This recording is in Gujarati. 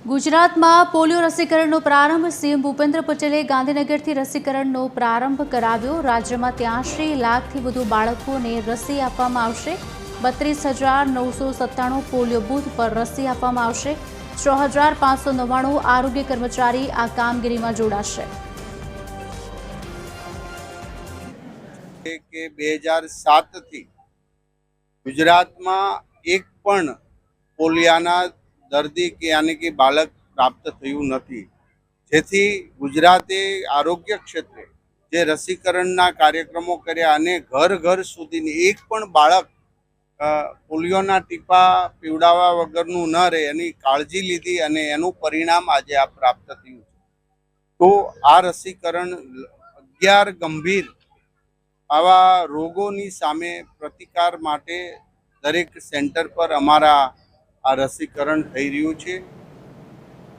ગુજરાતમાં પોલિયો રસીકરણનો પ્રારંભ સીએમ ભૂપેન્દ્ર પટેલે ગાંધીનગરથી રસીકરણનો પ્રારંભ કરાવ્યો। રાજ્યમાં 83 લાખથી વધુ બાળકોને રસી આપવામાં આવશે। 32,997 પોલિયો બૂથ પર રસી આપવામાં આવશે। 6,599 આરોગ્ય કર્મચારી આ કામગીરીમાં જોડાશે। કે 2007 થી ગુજરાતમાં એક પણ પોલિયાના દર્દી કે યાની કે બાળક પ્રાપ્ત થયું નથી, જેથી ગુજરાતે આરોગ્ય ક્ષેત્રે જે રસીકરણના કાર્યક્રમો કર્યા અને ઘર ઘર સુધીની એક પણ બાળક પોલિયોના ટીપા પીવડાવવા વગરનું ન રહે એની કાળજી લીધી અને એનું પરિણામ આજે આ પ્રાપ્ત થયું છે। તો આ રસીકરણ 11 ગંભીર આવા રોગોની સામે પ્રતિકાર માટે દરેક સેન્ટર પર અમારા આ રસીકરણ થઈ રહ્યું છે।